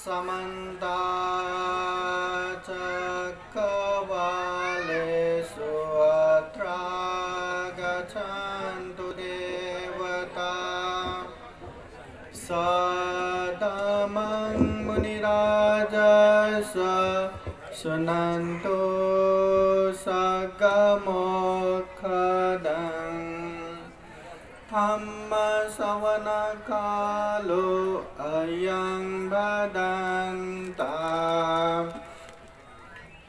समन्ता चक्रवालेषु अत्रा गच्छन्तु देवता सदमं मुनिराजस शृण्वन्तु सगमोखदं धम्मश्रवणकालो अयं भदन्ता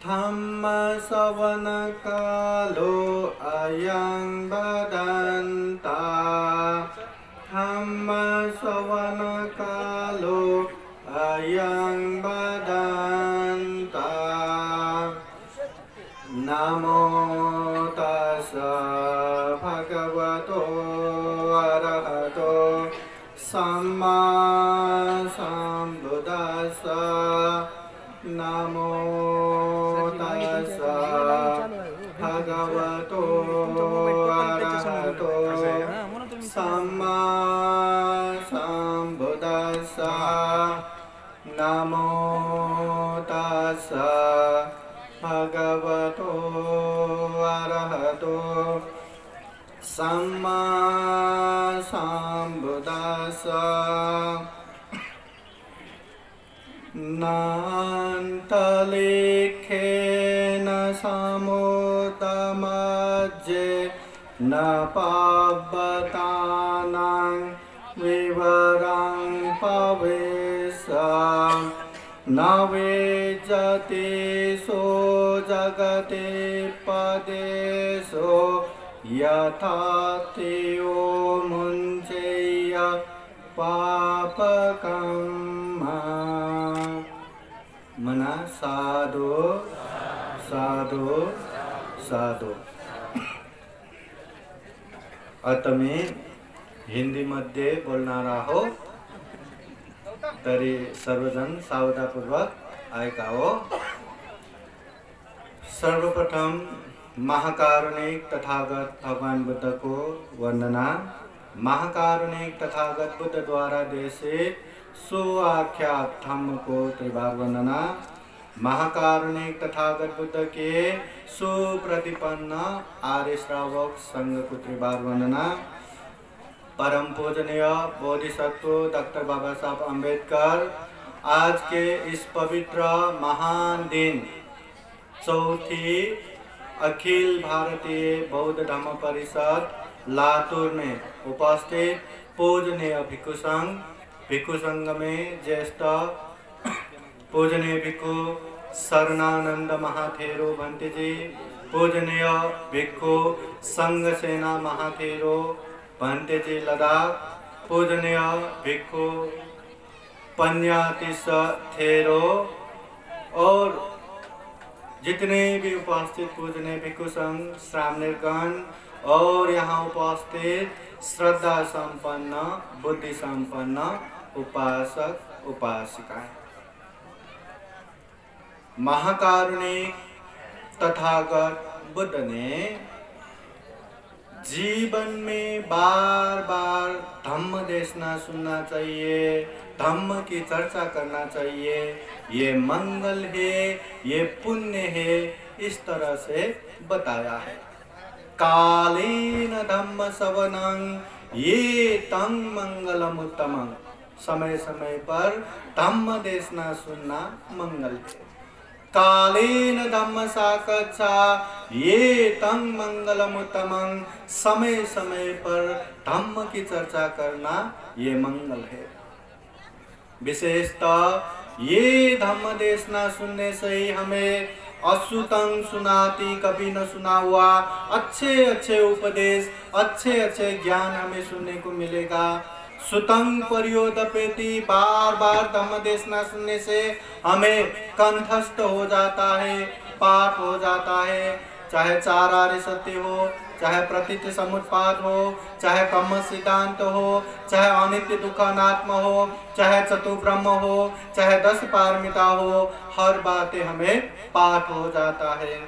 धम्मश्रवणकालो अयं भदन्ता धम्मश्रवणकालो अयं भदन्ता नमो तस्स भगवतो अरहतो सम्मा सम्बुद्दस्स नमो तस्स भगवतो अरहतो सम्मा सम्बुद्दस्स नमो तस्स भगवतो अरहतो सम्मा सम्बुद्दस्स नान्तलेखेन समुद्रमध्ये न पावतानां विवरं पवेशम् न वेजते सो जगते पदेशो यथा तेयो मुञ्चेय पापकर्म मना साधु साधु साधु। आता मी हिंदी मध्ये बोलणारा हो तरी सर्वजण सावधानपूर्वक ऐकावो। सर्वप्रथम महाकारुणिक तथागत भगवान बुद्ध को वंदना। महाकारुणिक तथागत बुद्ध द्वारा देशित सुआख्यात धम्म को त्रिबार वंदना। महाकारुणिक तथागत बुद्ध के सुप्रतिपन्न आर्य श्रावक संघ को त्रिबार वंदना। परम पूजनीय बोधिसत्व डॉक्टर बाबा साहब अम्बेडकर आज के इस पवित्र महान दिन चौथी अखिल भारतीय बौद्ध धम्म परिषद लातूर में उपस्थित पूजनीय भिक्षु संघ में ज्येष्ठ पूजनीय भिक्षु शरणानंद महाथेरो भंते जी, पूजनीय भिक्षु संघ सेना महाथेरो भंते जी लद्दाख, पूजनीय भिक्षु पन्यातीस थेरो और जितने भी उपस्थित पूजनीय भिक्षु संघ श्रामणेरगण और यहाँ उपस्थित श्रद्धा संपन्न बुद्धि संपन्न उपासक उपासिकाएं। महाकारुणिक तथागत बुद्ध ने जीवन में बार बार धम्म देशना सुनना चाहिए, धम्म की चर्चा करना चाहिए, ये मंगल है, ये पुण्य है, इस तरह से बताया है। कालेन धम्म श्रवणं ये तं मंगलम उत्तमं, समय समय पर धम्म देशना सुनना मंगल है। कालेन धम्म साकच्छा ये तं मंगलम उत्तमं, समय समय पर धम्म की चर्चा करना ये मंगल है। विशेषतः ये धम्म देशना सुनने से ही हमें अश्रुतं सुनाति कभी न सुना हुआ अच्छे अच्छे उपदेश, अच्छे अच्छे ज्ञान हमें सुनने को मिलेगा। सुतं पर्योदपेति, बार बार धम्म देशना सुनने से हमें कंठस्थ हो जाता है, पाठ हो जाता है। चाहे चार आर्य सत्य हो, चाहे प्रतीति समुत्पाद हो, चाहे ब्रह्म सिद्धांत हो, चाहे अनित्य दुख अनात्म हो, चाहे चतुर्ब्रह्म हो, चाहे 10 पारमिता हो, हर बातें हमें पाठ हो जाता है।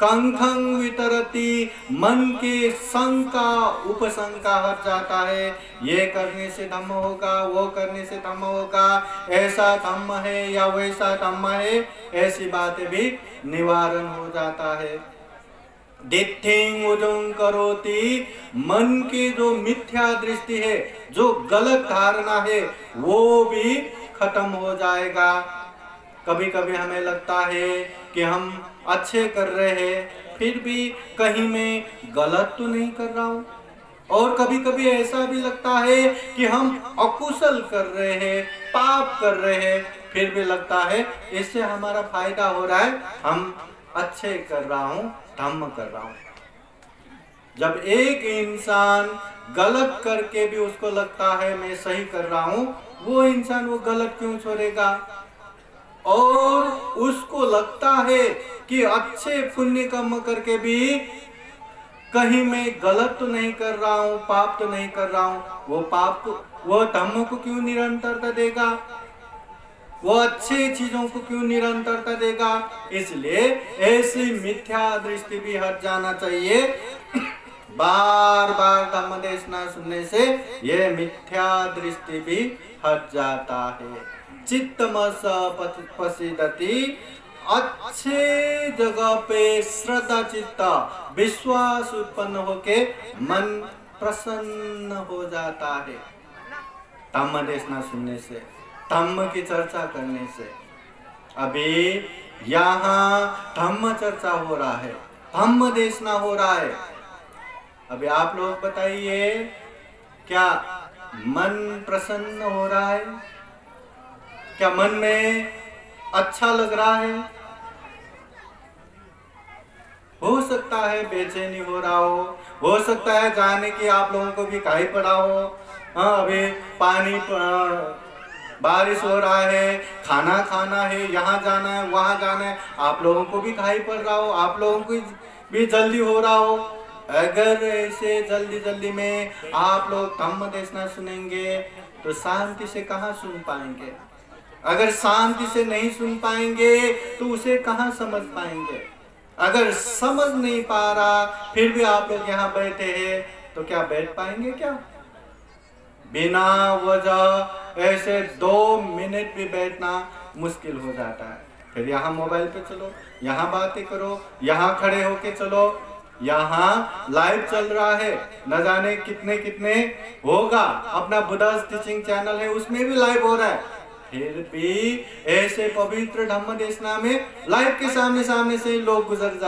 कंखं वितरति, मन के शंका उपशंका हट जाता है। ये करने से धम्म होगा, वो करने से धम्म होगा, ऐसा धम्म है या वैसा धम्म है, ऐसी बातें भी निवारण हो जाता है। दिट्ठिं उजुं करोति, मन की जो मिथ्या दृष्टि है, जो गलत धारणा है, वो भी खत्म हो जाएगा। कभी कभी हमें लगता है कि हम अच्छे कर रहे हैं, फिर भी कहीं मैं गलत तो नहीं कर रहा हूँ। और कभी कभी ऐसा भी लगता है कि हम अकुशल कर रहे हैं, पाप कर रहे हैं, फिर भी लगता है इससे हमारा फायदा हो रहा है, हम अच्छे कर रहा हूँ, धम्म कर रहा हूँ। जब एक इंसान गलत करके भी उसको लगता है मैं सही कर रहा हूँ, वो इंसान वो गलत क्यों छोड़ेगा? और उसको लगता है कि अच्छे पुण्य कर्म करके भी कहीं मैं गलत तो नहीं कर रहा हूँ, पाप तो नहीं कर रहा हूँ, वो पाप को, वो धम्म को क्यों निरंतरता देगा? वो अच्छी चीजों को क्यों निरंतरता देगा? इसलिए ऐसी मिथ्या दृष्टि भी हट जाना चाहिए। बार बार धम्म देशना सुनने से ये मिथ्या दृष्टि भी हट जाता है। चित्तमस पसिदति, अच्छे जगह पे श्रद्धा चित्त विश्वास उत्पन्न होके मन प्रसन्न हो जाता है। धम्म देशना सुनने से, धम्म की चर्चा करने से। अभी यहाँ धम्म चर्चा हो रहा है, धम्म देशना हो रहा है। अभी आप लोग बताइए, क्या मन प्रसन्न हो रहा है? क्या मन में अच्छा लग रहा है? हो सकता है बेचैनी हो रहा हो सकता है जाने की आप लोगों को भी काहे पड़ा हो। हाँ, अभी पानी बारिश हो रहा है, खाना खाना है, यहाँ जाना है, वहाँ जाना है, आप लोगों को भी काहे पड़ रहा हो, आप लोगों को भी जल्दी हो रहा हो। अगर ऐसे जल्दी जल्दी में आप लोग धम्म देशना सुनेंगे तो शांति से कहाँ सुन पाएंगे? अगर शांति से नहीं सुन पाएंगे तो उसे कहाँ समझ पाएंगे? अगर समझ नहीं पा रहा फिर भी आप लोग यहाँ बैठे हैं तो क्या बैठ पाएंगे? क्या बिना वजह ऐसे 2 मिनट भी बैठना मुश्किल हो जाता है। फिर यहाँ मोबाइल पे चलो, यहाँ बातें करो, यहाँ खड़े होके चलो, यहाँ लाइव चल रहा है, न जाने कितने कितने होगा, अपना बुद्धास टीचिंग चैनल है उसमें भी लाइव हो रहा है। फिर भी ऐसे पवित्र धम्म देशना में लाइव के सामने सामने से लोग गुजर जाते